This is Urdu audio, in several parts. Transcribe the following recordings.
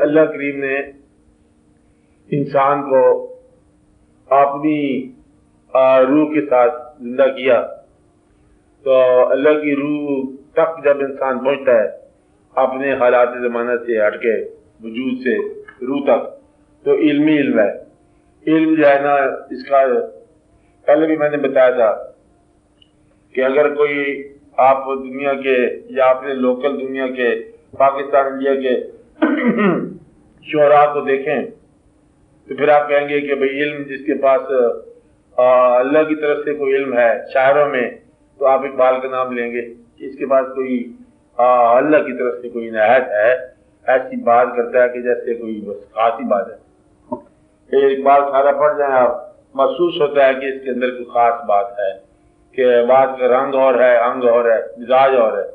اللہ کریم نے انسان کو اپنی روح کے ساتھ زندہ کیا، تو اللہ کی روح تک جب انسان پہنچتا ہے اپنے حالات زمانہ سے ہٹ کے وجود سے روح تک، تو علمی علم ہے۔ علم جو ہے نا، اس کا پہلے بھی میں نے بتایا تھا کہ اگر کوئی آپ دنیا کے یا اپنے لوکل دنیا کے پاکستان انڈیا کے شعراء کو دیکھیں تو پھر آپ کہیں گے کہ بھئی علم جس کے پاس اللہ کی طرف سے کوئی علم ہے شاعروں میں، تو آپ اقبال کا نام لیں گے کہ اس کے پاس کوئی اللہ کی طرف سے کوئی عنایت ہے، ایسی بات کرتا ہے کہ جیسے کوئی بس خاص ہی بات ہے۔ اقبال سارا پڑھ جائیں آپ، محسوس ہوتا ہے کہ اس کے اندر کوئی خاص بات ہے، کہ بات کا رنگ اور ہے، انگ اور ہے، مزاج اور ہے۔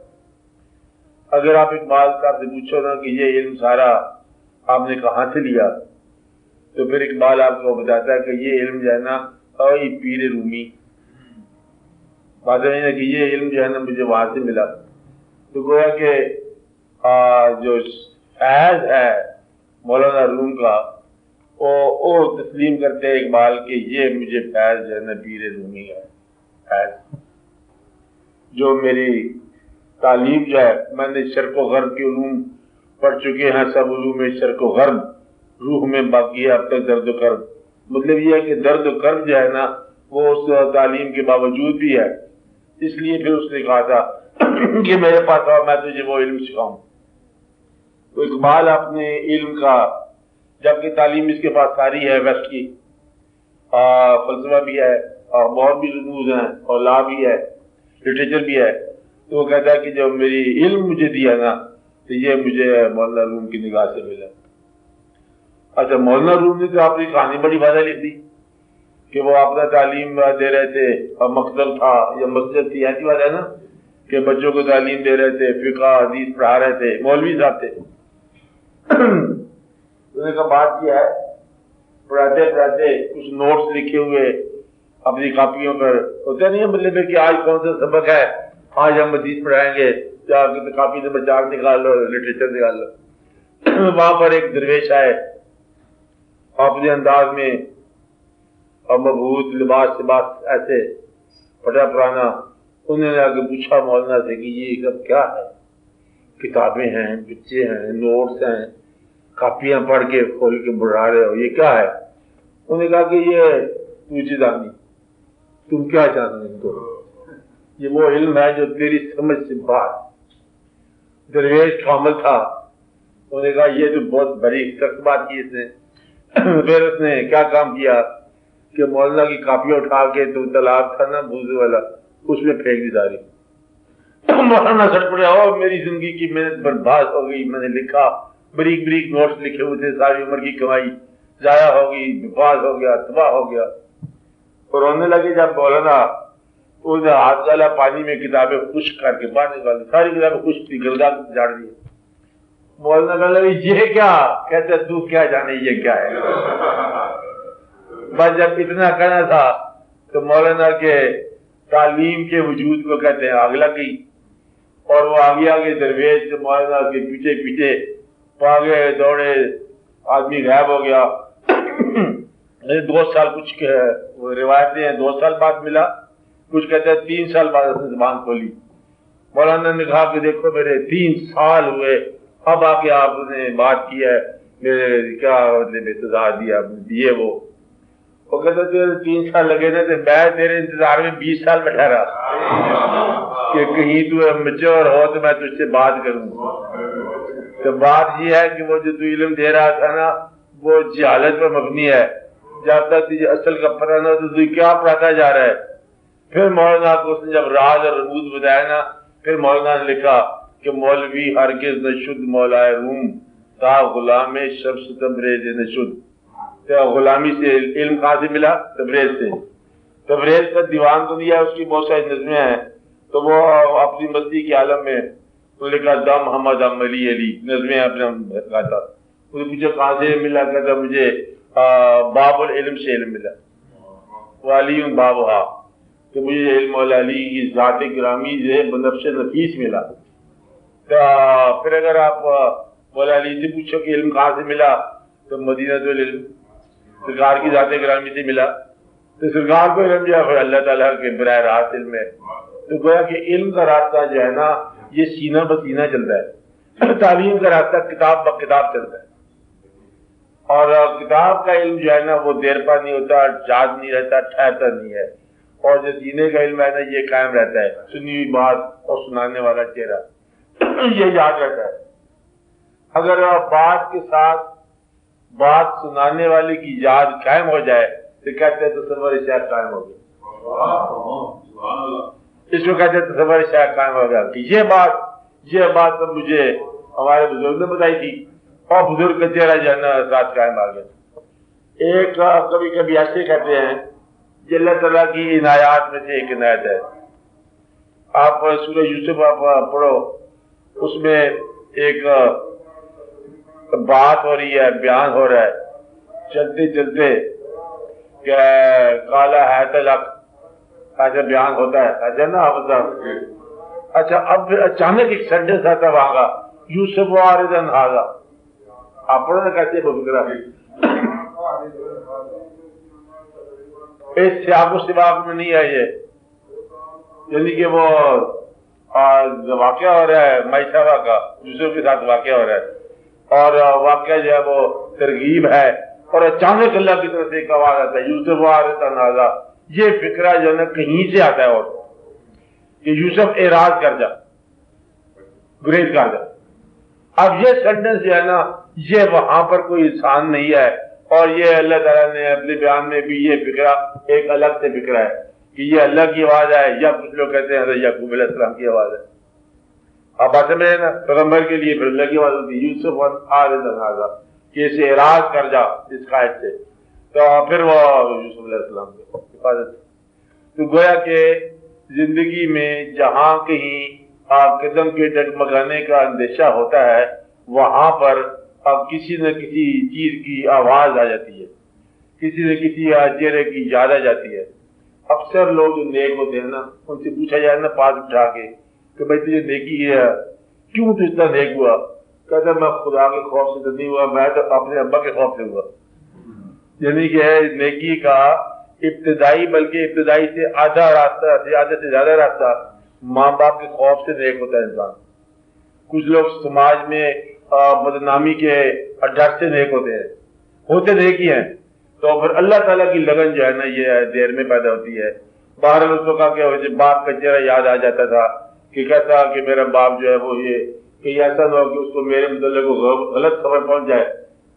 اگر آپ اقبال صاحب سے پوچھو نا کہ یہ علم سارا آپ نے کہاں سے لیا، تو پھر اقبال آپ کو بتاتا ہے کہ یہ علم جو ہے نا پیر رومی، بات ہے کہ یہ علم جو ہے نا مجھے وہاں سے ملا۔ تو گویا کہ جو فیض ہے مولانا روم کا، وہ تسلیم کرتے ہیں اقبال کہ یہ مجھے فیض جو ہے نا پیر رومی ہے، فیض جو میری تعلیم جو ہے، میں نے شرق و غرب کے علوم پڑھ چکے ہیں، سب علوم شرق و غرب، روح میں باقی ہے اب تک درد و کرب۔ مطلب یہ ہے کہ درد و کرب جو ہے نا وہ اس تعلیم کے باوجود بھی ہے، اس لیے پھر اس نے کہا تھا کہ میرے پاس آؤ میں تجھے وہ علم سکھاؤں۔ تو اقبال اپنے علم کا، جبکہ تعلیم اس کے پاس ساری ہے ویسٹ کی، فلسفہ بھی ہے اور بہت بھی رموز ہیں اور لا بھی ہے، لٹریچر بھی ہے، تو وہ کہتا ہے کہ جو میری علم مجھے دیا نا تو یہ مجھے مولانا روم کی نگاہ سے ملا۔ اچھا، مولانا روم نے تو اپنی کہانی بڑی واضح لکھ دی کہ وہ اپنا تعلیم دے رہے تھے اور مقصد تھا یا مسجد تھی، ایسی بات ہے نا کہ بچوں کو تعلیم دے رہے تھے، فقہ حدیث پڑھا رہے تھے، مولوی صاحب تھے۔ انہوں نے کہا بات یہ ہے، پڑھاتے پڑھاتے کچھ نوٹس لکھے ہوئے اپنی کاپیوں پر، ہوتا نہیں ہے مطلب کہ آج کون سا سبق ہے، آج ہم حدیث پڑھائیں گے، کاپی سے بچار نکال لو، لٹریچر نکال لو۔ وہاں پر ایک درویش آئے اپنے انداز میں اور مبہوت لباس ایسے پٹا پرانا، انہوں نے آگے پوچھا مولانا سے کہ یہ سب کیا ہے؟ کتابیں ہیں، بچے ہیں، نوٹس ہیں، کاپیاں پڑھ کے کھول کے بڑھا رہے ہو، یہ کیا ہے؟ انہوں نے کہا کہ یہ تجھے جانی، تم کیا جانو ان کو، یہ وہ علم ہے جو تیری سمجھ سے باہر۔ درویش کامل تھا، انہوں نے کہا یہ تو بہت بڑی سخت بات کی اس نے۔ پھر اس نے کیا کام کیا کہ مولانا کی کاپیاں اٹھا کے تو تالاب تھا نا بوزے والا، اس میں پھینک دی ساری۔ مولانا سڑ پڑے، اور میری زندگی کی محنت برباد ہو گئی، میں نے لکھا بریک بریک نوٹس لکھے ہوئے تھے، ساری عمر کی کمائی ضائع ہو گئی، برباد ہو گیا، تباہ ہو گیا۔ اور رونے لگے جب مولانا اس ہاتھ والا پانی میں کتابیں خشک کر کے باہر نکال دی، ساری کتابیں خشک تھی، گلدا جاڑ دی۔ مولانا کہنے لگے یہ کیا؟ کہتے تو کیا جانے یہ کیا ہے؟ بس جب اتنا کہنا تھا تو مولانا کے تعلیم کے وجود کو کہتے ہیں آگ لگ گئی، اور وہ آگے آگے درویش مولانا کے پیچھے پیچھے پاگے دوڑے، آدمی غائب ہو گیا۔ 2 سال کچھ روایتیں ہیں 2 سال بعد ملا، کچھ کہتے ہیں 3 سال بعد اس نے زبان کھولی۔ مولانا نے کہا کہ دیکھو میرے 3 سال ہوئے، اب آ کے آپ نے بات کی ہے، میرے کیا مطلب سزا دیا دیے وہ کہتے تھے 3 سال لگے تھے تو میں تیرے انتظار میں 20 سال بیٹھا رہا کہ کہیں تو میچور ہو تو میں تجھ سے بات کروں۔ تو بات یہ ہے کہ وہ جو تو علم دے رہا تھا نا وہ جہالت پر مبنی ہے، جب تک تجھے اصل کا پتہ نہ تو تجھے کیا پڑھاتا جا رہا ہے۔ پھر مولانا کو اس نے جب راز اور رموز بتایا نا، پھر مولانا نے لکھا کہ مولوی ہرگز نہ شد مولا روم تا غلام شمس تبریز نہ شد۔ تو غلامی سے علم کہاں سے ملا؟ تبریز سے۔ تبریز کا دیوان تو دیا، اس کی بہت ساری نظمیں ہیں، تو وہ اپنی مستی کے عالم میں لکھا دم حمد علی علی نظمیں اپنے گاتا۔ مجھے پوچھا کہاں سے ملا؟ کہتا مجھے باب العلم سے علم ملا، والی بابہا، کہ مجھے علم علی کی ذات گرامی سے بنفش نفیس ملا۔ تو پھر اگر آپ مولا علی سے پوچھو کہ علم کہاں سے ملا، تو مدینہ تو علم سرکار کی ذات گرامی سے ملا، تو سرکار کو علم جو ہے اللہ تعالیٰ کے براہ راست علم ہے۔ تو گویا کہ علم کا راستہ جو ہے نا یہ سینہ بسینہ چلتا ہے، تعلیم کا راستہ کتاب بکتاب چلتا ہے، اور کتاب کا علم جو ہے نا وہ دیر پا نہیں ہوتا، یاد نہیں رہتا، ٹھہرتا نہیں ہے، اور جو سینے کا علم ہے نا یہ قائم رہتا ہے، سنی ہوئی بات اور سنانے والا چہرہ یہ یاد رہتا ہے۔ اگر بات کے ساتھ بات سنانے والے کی یاد قائم ہو جائے تو کہتے ہیں تصور شیخ قائم ہو گیا، اس کو کہتے ہیں تصور شیخ قائم ہو گیا کہ یہ بات تو مجھے ہمارے بزرگ نے بتائی تھی، اور بزرگ کا چہرہ جو ہے نا ساتھ قائم آ گیا۔ ایک کبھی کبھی ایسے کہتے ہیں کہ اللہ تعالیٰ کی عنایات میں سے ایک عنایت ہے، آپ سورہ یوسف آپ پڑھو، اس میں ایک بات ہو رہی ہے، بیان ہو رہا ہے چلتے چلتے کہ کالا ہے تلک ایسا بیان ہوتا ہے، ایسا نا اچھا اب اچانک ایک سینٹنس آتا وہاں کا یوسف واردن حاضا، آپ پڑھو نا کہتے ہیں بکرا اس سیاق و سباق میں نہیں ہے یہ، یعنی کہ وہ واقعہ ہو رہا ہے معیشہ کا یوسف کے ساتھ واقعہ ہو رہا ہے، اور واقعہ جو ہے وہ ترغیب ہے، اور اچانک اللہ کی طرف سے ایک آواز آتا ہے یوسف واردن حاضا، یہ فکرہ جو ہے نا کہیں سے آتا ہے اور کہ یوسف اعراض کر جا، گریز کر جا۔ اب یہ سینٹنس جو ہے نا یہ وہاں پر کوئی انسان نہیں ہے، اور یہ اللہ تعالیٰ نے اپنے بیان میں بھی یہ فکرہ ایک الگ سے فکرہ ہے کہ یہ اللہ کی آواز ہے، یا کچھ لوگ کہتے ہیں حضرت یعقوب علیہ السلام کی آواز ہے۔ آپ بات سمجھ رہے نا، پیغمبر کے لیے پھر اللہ کی آواز ہوتی ہے یوسف واردن حاضا کہ اسے اعراض کر جا اس قائد سے، تو پھر وہ یوسف علیہ السلام کی حفاظت۔ تو گویا کہ زندگی میں جہاں کہیں قدم کے ڈگمگانے کا اندیشہ ہوتا ہے وہاں پر اب کسی نہ کسی چیز کی آواز آ جاتی ہے، کسی نہ کسی چہرے کی یاد آ جاتی ہے۔ اکثر لوگ جو نیک ہوتے ہیں نا ان سے پوچھا جائے نا پاس اٹھا کے کہ بھائی تجھے نیکی ہے کیوں تو اتنا نیک ہوا، کہتا میں خدا کے خوف سے تو نہیں ہوا، میں تو اپنے ابا کے خوف سے ہوا۔ یعنی کہ نیکی کا ابتدائی بلکہ ابتدائی سے آدھا راستہ آدھے سے زیادہ راستہ ماں باپ کے خوف سے نیک ہوتا ہے انسان۔ کچھ لوگ سماج میں بدنامی کے ڈر سے نیک ہوتے نیک ہی ہیں، تو پھر اللہ تعالیٰ کی لگن جو ہے نا یہ دیر میں پیدا ہوتی ہے۔ باہر اس کو کہا کہ باپ کا چہرہ یاد آ جاتا تھا کہ کہتا کہ میرا باپ جو ہے وہ یہ کہ ایسا نہ ہو کہ اس کو میرے متعلق غلط خبر پہنچ جائے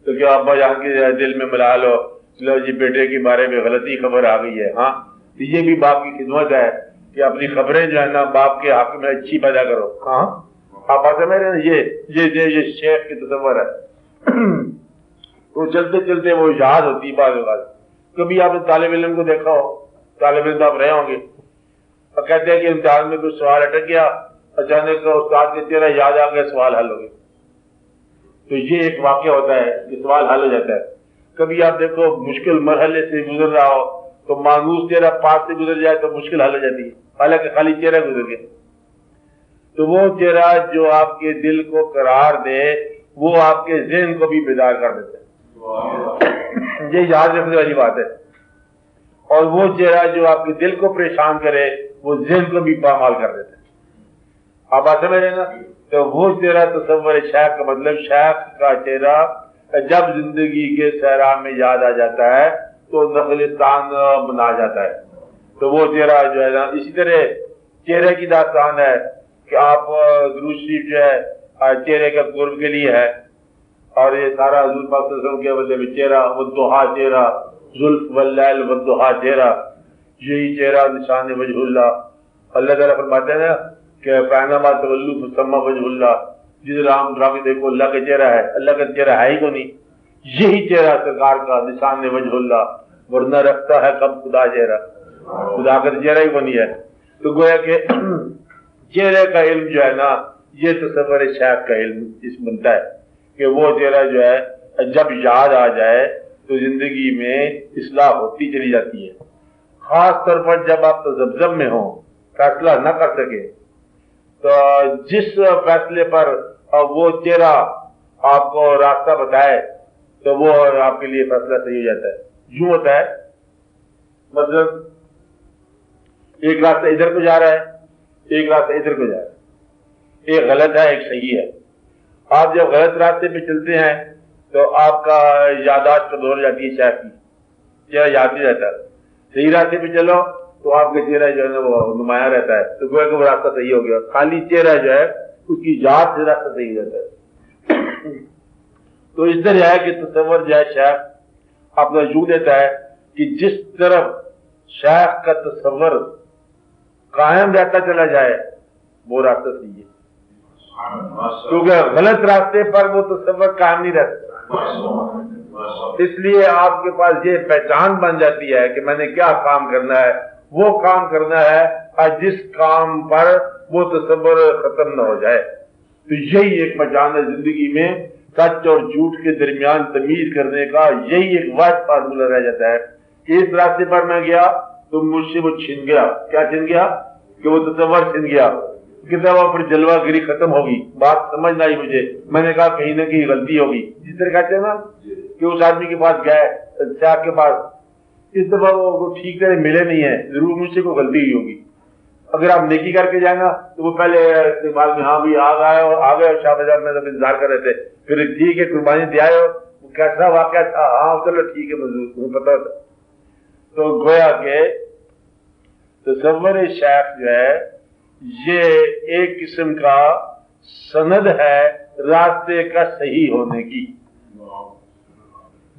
تو کیا ابا جان کے دل میں ملا لو جی بیٹے کے بارے میں غلطی خبر آ گئی ہے۔ ہاں تو یہ بھی باپ کی خدمت ہے کہ اپنی خبریں جو ہے نا باپ کے حق میں اچھی پیدا کرو۔ ہاں آپ بات سمجھ رہے ہیں، یہ شیخ کی تصور ہے۔ تو چلتے چلتے وہ یاد ہوتی بعض اوقات۔ کبھی آپ نے طالب علم کو دیکھا ہو، طالب علم آپ رہے ہوں گے، اور کہتے ہیں کہ امتحان میں کوئی سوال اٹک گیا، اچانک استاد کے چہرہ یاد آ گیا، سوال حل ہو گیا۔ تو یہ ایک واقعہ ہوتا ہے کہ سوال حل ہو جاتا ہے۔ کبھی آپ دیکھو مشکل مرحلے سے گزر رہا ہو تو مانوس چہرہ پاس سے گزر جائے تو مشکل حل ہو جاتی ہے، حالانکہ خالی چہرہ گزر گیا۔ تو وہ چہرہ جو آپ کے دل کو قرار دے وہ آپ کے ذہن کو بھی بیدار کر دیتا ہے، یہ یاد رکھنے والی بات ہے۔ اور وہ چہرہ جو آپ کے دل کو پریشان کرے وہ ذہن کو بھی پامال کر دیتا ہے۔ آپ بات سمجھ رہے ہیں نا، تو وہ چہرہ تصور شیخ کا مطلب شیخ کا چہرہ جب زندگی کے صحرا میں یاد آ جاتا ہے تو نخلستان بنا جاتا ہے۔ تو وہ چہرہ جو ہے نا اسی طرح چہرے کی داستان ہے کہ آپ درود شریف جو ہے چہرے کا قرب کے لیے ہے، اور یہ سارا حضور پاک صلی اللہ علیہ وسلم کے مطلب چہرہ والضحیٰ چہرہ، زلف واللیل والضحیٰ چہرہ، یہی چہرہ نشان وجہ اللہ۔ اللہ تعالیٰ فرماتے ہیں نا کہ فَإِنَّمَا تَوَلُّوا فَثَمَّ وَجْهُ اللَّهِ، جس رام ڈرامے دیکھو اللہ کا چہرہ ہے، اللہ کا چہرہ ہے ہی کو نہیں، یہی چہرہ سرکار کا نشان وجہ اللہ، ورنہ رکھتا ہے کب خدا چہرہ، خدا کا چہرہ ہی کو نہیں ہے۔ تو گویا کہ چہرے کا علم جو ہے نا یہ تصور شیخ کا علم اس بنتا ہے کہ وہ چہرہ جو ہے جب یاد آ جائے تو زندگی میں اصلاح ہوتی چلی جاتی ہے، خاص طور پر جب آپ تذبذب میں ہوں، فیصلہ نہ کر سکے، تو جس فیصلے پر وہ چہرہ آپ کو راستہ بتائے تو وہ آپ کے لیے فیصلہ صحیح ہو جاتا ہے۔ یوں ہوتا ہے، مطلب ایک راستہ ادھر کو جا رہا ہے، ایک راستہ ادھر کو جا رہا ہے، ایک غلط ہے ایک صحیح ہے۔ آپ جب غلط راستے پہ چلتے ہیں تو آپ کا یادداشت کمزور جاتی ہے، شاید کی چہرہ یاد نہیں رہتا۔ صحیح راستے پہ چلو تو آپ کا چہرہ جو ہے نا وہ نمایاں رہتا ہے، تو گویا کہ وہ راستہ صحیح ہو گیا۔ خالی چہرہ جو ہے اس کی یاد سے راستہ صحیح رہتا ہے۔ تو اس طرح ہے کہ تصور جو ہے شیخ اپنا یوں دیتا ہے کہ جس طرف شیخ کا تصور قائم رہتا چلا جائے وہ راستہ صحیح ہے، کیونکہ غلط راستے پر وہ تصور قائم نہیں رہتا۔ اس لیے آپ کے پاس یہ پہچان بن جاتی ہے کہ میں نے کیا کام کرنا ہے، وہ کام کرنا ہے اور جس کام پر وہ تصور ختم نہ ہو جائے۔ تو یہی ایک پہچان ہے زندگی میں، سچ اور جھوٹ کے درمیان تمیز کرنے کا یہی ایک واحد فارمولہ رہ جاتا ہے کہ اس راستے پر میں گیا تو مجھ سے وہ چھن گیا۔ کیا چھن گیا؟ کہ وہ تصور چھن گیا، کتنا وہاں پر جلوہ گری ختم ہوگی، بات سمجھ نہ آئی مجھے، میں نے کہا کہیں نہ کہیں غلطی ہوگی۔ جس طرح کہتے ہیں نا کہ اس آدمی کے پاس گئے صاحب کے پاس، اس دفعہ وہ ٹھیک طرح ملے نہیں ہے، ضرور مجھ سے کوئی غلطی ہوئی ہوگی۔ اگر آپ نیکی کر کے جائیں گا تو وہ پہلے استقبال میں ہاں بھی آ گئے شاہ بازار میں انتظار کر رہے تھے، پھر ٹھیک ہے قربانی دے آئے ہو، کیسا واقعہ تھا؟ ہاں چلو ٹھیک ہے مضبوط تمہیں پتا تھا۔ تو گویا کہ تصور شیخ جو ہے یہ ایک قسم کا سند ہے راستے کا صحیح ہونے کی۔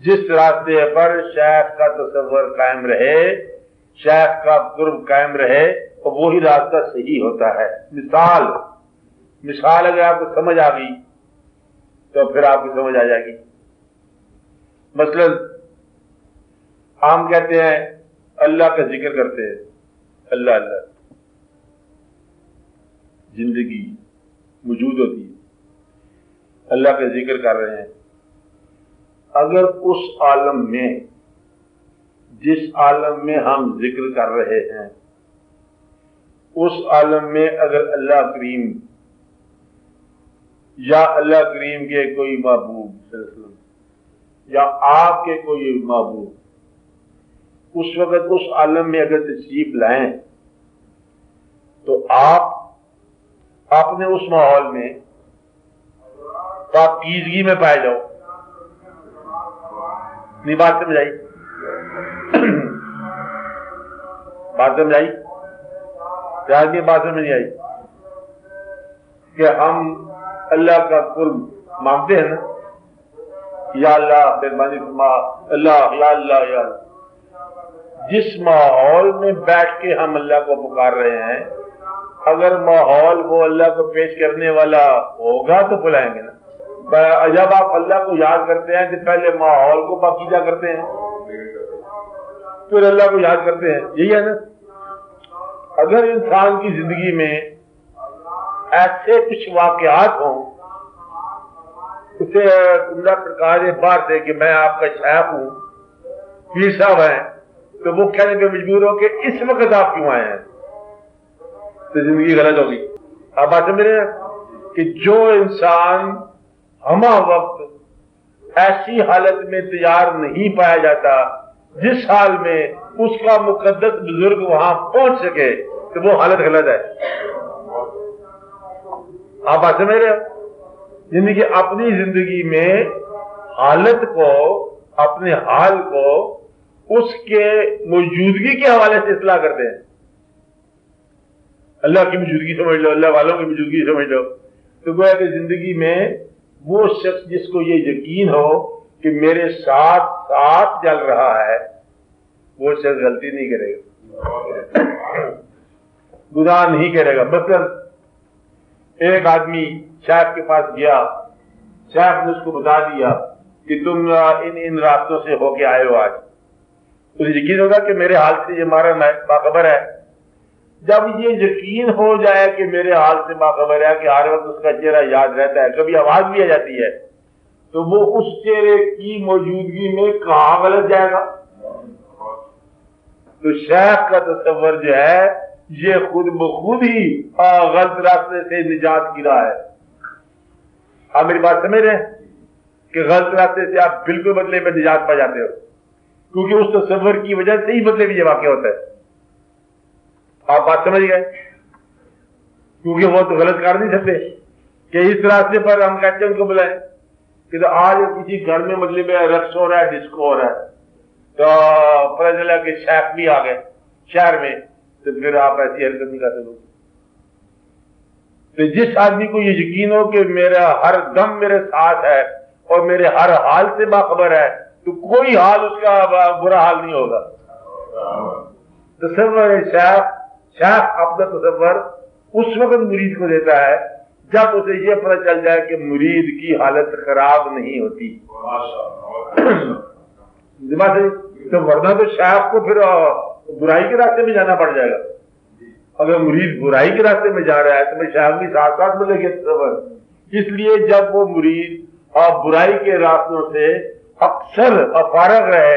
جس راستے پر شیخ کا تصور قائم رہے، شیخ کا قرب قائم رہے، اور وہی راستہ صحیح ہوتا ہے۔ مثال اگر آپ کو سمجھ آ گئی تو پھر آپ کو سمجھ آ جائے گی۔ مثلا ہم کہتے ہیں اللہ کا ذکر کرتے ہیں، اللہ اللہ، زندگی موجود ہوتی ہے، اللہ کا ذکر کر رہے ہیں۔ اگر اس عالم میں، جس عالم میں ہم ذکر کر رہے ہیں، اس عالم میں اگر اللہ کریم یا اللہ کریم کے کوئی محبوب صلی اللہ علیہ وسلم یا آپ کے کوئی محبوب اس وقت اس عالم میں اگر تشریف لائیں تو آپ اپنے اس ماحول میں پاکیزگی میں پائے جاؤ۔ نہیں بات سمجھائی؟ بات سمجھائی؟ شاید یہ بات سمجھ نہیں آئی کہ ہم اللہ کا قرب مانگتے ہیں نا، یا اللہ مہربانی فرما، اللہ یا اللہ یا اللہ۔ جس ماحول میں بیٹھ کے ہم اللہ کو پکار رہے ہیں، اگر ماحول وہ اللہ کو پیش کرنے والا ہوگا تو بلائیں گے نا۔ جب آپ اللہ کو یاد کرتے ہیں تو پہلے ماحول کو پاکیزہ کرتے ہیں، پھر اللہ کو یاد کرتے ہیں، یہی ہے نا۔ اگر انسان کی زندگی میں ایسے کچھ واقعات ہوں، اسے عمدہ سرکار بات ہے کہ میں آپ کا شیخ ہوں، پیر صاحب ہیں، تو وہ کہنے پہ مجبور ہو کہ اس وقت آپ کیوں آئے ہیں، تو زندگی غلط ہوگی۔ آپ بات سمجھ رہے ہیں کہ جو انسان ہمہ وقت ایسی حالت میں تیار نہیں پایا جاتا جس حال میں اس کا مقدس بزرگ وہاں پہنچ سکے، تو وہ حالت غلط ہے۔ آپ بات سمجھ رہے ہو؟ یعنی کہ اپنی زندگی میں حالت کو، اپنے حال کو اس کے موجودگی کے حوالے سے اصلاح کرتے ہیں۔ اللہ کی موجودگی سمجھ لو، اللہ والوں کی موجودگی سمجھ لو، تو گویا کہ زندگی میں وہ شخص جس کو یہ یقین ہو کہ میرے ساتھ ساتھ چل رہا ہے، وہ شخص غلطی نہیں کرے گا، گناہ نہیں کرے گا۔ مثلا ایک آدمی شیخ کے پاس گیا، شیخ نے اس کو بتا دیا کہ تم ان راستوں سے ہو کے آئے ہو آج، اسے یقین ہوگا کہ میرے حال سے یہ ہمارا باخبر ہے۔ جب یہ یقین ہو جائے کہ میرے حال سے باخبر ہے، کہ ہر وقت اس کا چہرہ یاد رہتا ہے، کبھی آواز بھی آ جاتی ہے، تو وہ اس چہرے کی موجودگی میں کہاں غلط جائے گا؟ تو شیخ کا تصور جو ہے یہ خود بخود ہی غلط راستے سے نجات کی راہ ہے۔ آپ میری بات سمجھ رہے ہیں؟ کہ غلط راستے سے آپ بالکل بدلے میں نجات پا جاتے ہو، کیونکہ اس تصور کی وجہ سے ہی بدلے میں یہ واقع ہوتا ہے. آپ بات سمجھ گئے؟ کیونکہ وہ تو غلط کر نہیں سکتے کہ اس راستے پر ہم کہتے ہیں ان کو بلائیں کہ تو آج کسی گھر میں مطلب رقص ہو رہا ہے، ڈسکو ہو رہا ہے، تو پتہ چلا کہ شیخ بھی آ گئے شہر میں، تو پھر آپ ایسی حرکت نہیں کر سکتے. تو جس آدمی کو یہ یقین ہو کہ میرا ہر دم میرے ساتھ ہے اور میرے ہر حال سے باخبر ہے، تو کوئی حال اس کا برا حال نہیں ہوگا. تصور شیخ اپنا تصور اس وقت مرید کو دیتا ہے جب اسے یہ پتہ چل جائے کہ مرید کی حالت خراب نہیں ہوتی. تو ورنہ تو شیخ کو پھر برائی کے راستے میں جانا پڑ جائے گا. اگر مرید برائی کے راستے میں جا رہا ہے تو میں شیخ بھی ساتھ ساتھ ملے گا تصور. اس لیے جب وہ مرید برائی کے راستوں سے اکثر فارغ رہے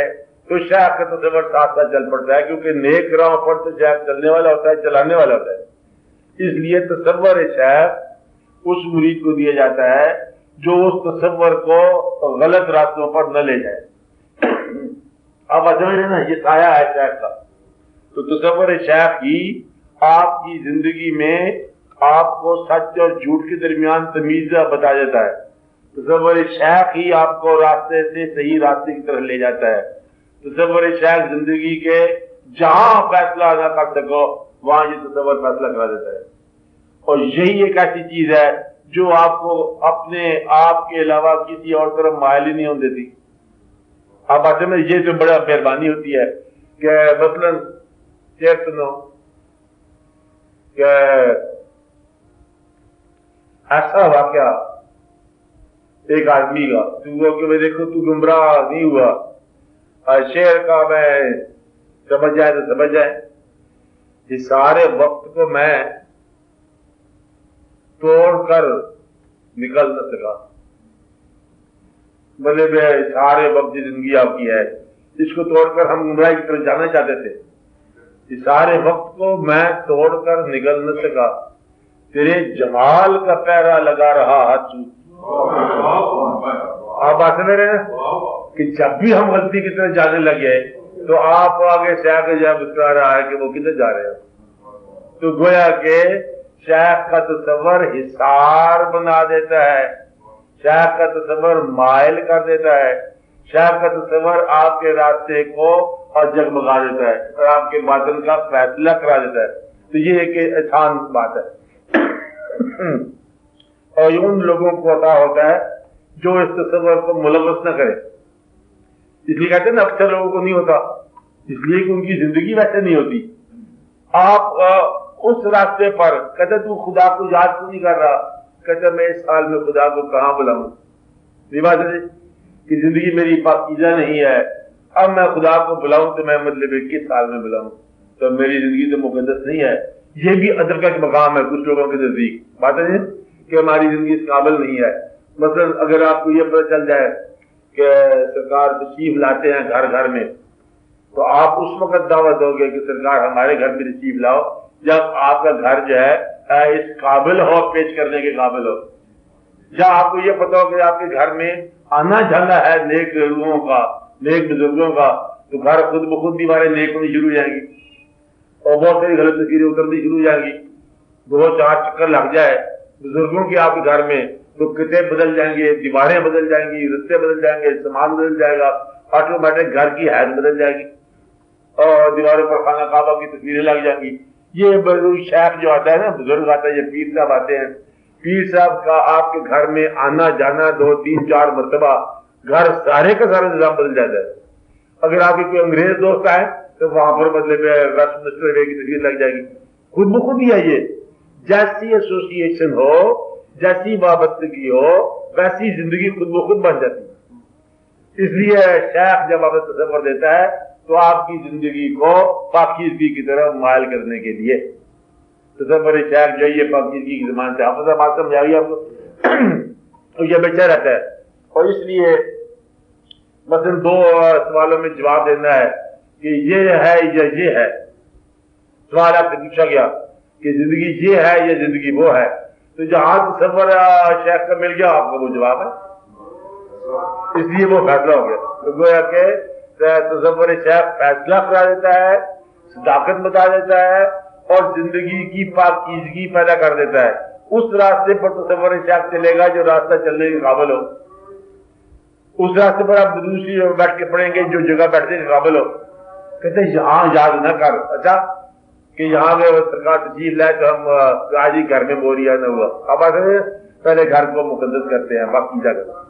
تو شیخ کا تصور ساتھ ساتھ چل پڑتا ہے، کیونکہ نیک راہ پر تو شیخ چلنے والا ہوتا ہے، چلانے والا ہوتا ہے. اس لیے تصور شیخ اس مرید کو دیا جاتا ہے جو اس تصور کو غلط راستوں پر نہ لے جائے. آپ سمجھ رہے نا، یہ سایہ ہے شیخ کا. تو تصور شیخ ہی آپ کی زندگی میں آپ کو سچ اور جھوٹ کے درمیان تمیز بتا دیتا ہے. تصور شیخ ہی آپ کو راستے سے صحیح راستے کی طرف لے جاتا ہے. تصور شیخ زندگی کے جہاں فیصلہ نہ کر سکو وہاں یہ تصور فیصلہ کرا دیتا ہے. اور یہی ایک ایسی چیز ہے جو آپ کو اپنے آپ کے علاوہ کسی اور طرف مائل ہی نہیں ہونے دیتی. آپ آتے میں یہ تو بڑا مہربانی ہوتی ہے کہ مثلاً شیخ سنو کہ ایسا واقعہ ایک آدمی کا کہ میں دیکھو تو گمراہ نہیں ہوا، شعر کا میں سمجھ جائے تو سمجھ جائے، اس سارے وقت کو میں توڑ کر نکل نہ سکا. مطلب سارے وقت کی زندگی آپ کی ہے، اس کو توڑ کر ہم گمراہی کی طرف جانا چاہتے تھے. اس سارے وقت کو میں توڑ کر نکل نہ سکا، تیرے جمال کا پہرا لگا رہا ہاتھ. آپ بات سمجھ رہے ہیں کہ جب بھی ہم غلطی کی طرف جانے لگے تو آپ آگے شیخ جب بتلا رہا ہے کہ وہ کدھر جا رہے ہیں. تو گویا کہ شیخ کا تصور حصار بنا دیتا ہے، شیخ کا تصور مائل کر دیتا ہے، شیخ کا تصور آپ کے راستے کو اور جگمگا دیتا ہے اور آپ کے باطن کا فیصلہ کرا دیتا ہے. تو یہ ایک آسان بات ہے اور یہ ان لوگوں کو عطا ہوتا ہے جو اس تصور کو ملوث نہ کرے. اس لیے کہتے ہیں نا اکثر لوگوں کو نہیں ہوتا، اس لیے کہ ان کی زندگی ویسے نہیں ہوتی. آپ اس راستے پر کہتے تو خدا کو یاد کیوں نہیں کر رہا، کہتے میں اس سال میں خدا کو کہاں بلاؤں. یہ بات ہے کہ زندگی میری پاکیزہ نہیں ہے، اب میں خدا کو بلاؤں تو میں مطلب کس سال میں بلاؤں، تو میری زندگی تو مقدس نہیں ہے. یہ بھی ادب کا ایک مقام ہے کچھ لوگوں کے نزدیک. بات ہے کہ ہماری زندگی اس قابل نہیں ہے. مثلا اگر آپ کو یہ پتہ چل جائے کہ سرکار تشریف لاتے ہیں گھر گھر میں، تو آپ اس وقت دعوت دو گے کہ سرکار ہمارے گھر میں تشریف لاؤ جب آپ کا گھر جو ہے اس قابل ہو، پیش کرنے کے قابل ہو. یا آپ کو یہ پتا ہو کہ آپ کے گھر میں آنا جانا ہے نیک روحوں کا، نیک بزرگوں کا، تو گھر خود بخود دیواریں نیک ہونی شروع ہو جائیں گی اور بہت ساری غلط تصویریں اترنی شروع ہو جائیں گی. 2-4 چکر لگ جائے بزرگوں کے آپ کے گھر میں تو کتنے بدل جائیں گے، دیواریں بدل جائیں گی، رستے بدل جائیں گے، سامان بدل جائے گا، آٹومیٹک گھر کی حیت بدل جائے گی اور دیواروں پر خانہ کعبہ کی تصویریں لگ جائیں گی. یہ شیخ جو آتا ہے نا، بزرگ آتا ہے، یہ پیر صاحب آتے ہیں، پیر صاحب کا آپ کے گھر میں آنا جانا 2-3-4 مرتبہ گھر سارے کا سارا نظام بدل جاتا ہے. اگر آپ کے کوئی انگریز دوست آئے تو وہاں پر مطلب ویسٹ منسٹر کی تصویر لگ جائے گی. خود بخود ہی ہے. یہ جیسی ایسوسیشن ہو، جیسی وابستگی ہو، ویسی زندگی خود بخود بن جاتی ہے. اس لیے شیخ جب آپ تصور دیتا ہے تو آپ کی زندگی کو پاکیزگی کی طرف مائل کرنے کے لیے تصور شیخ جو یہ پاکیزگی کی زبان سے حافظ بات سمجھ آئی آپ کو تو یہ بچہ رہتا ہے. اور اس لیے مثلا 2 سوالوں میں جواب دینا ہے کہ یہ ہے یا یہ ہے. سوال آپ سے پوچھا گیا کہ زندگی یہ ہے یا زندگی وہ ہے، تو جہاں تصور شیخ کا مل گیا آپ کا وہ جواب ہے. اس لیے وہ فیصلہ ہو گیا. تو گویا کہ تصور شیخ فیصلہ کرا دیتا ہے، صداقت بتا دیتا ہے اور زندگی کی پاکیزگی پیدا کر دیتا ہے. اس راستے پر تصور شیخ چلے گا جو راستہ چلنے کے قابل ہو. اس راستے پر آپ دوسری جگہ بیٹھ کے پڑھیں گے جو جگہ بیٹھنے کے قابل ہو. کہتے ہیں یہاں یاد نہ کر، اچھا کہ یہاں میں سرکار تشریف لائے تو ہم آج ہی گھر میں بوریا نہ ہوا. اب آتے پہلے گھر کو مقدس کرتے ہیں باقی جگہ.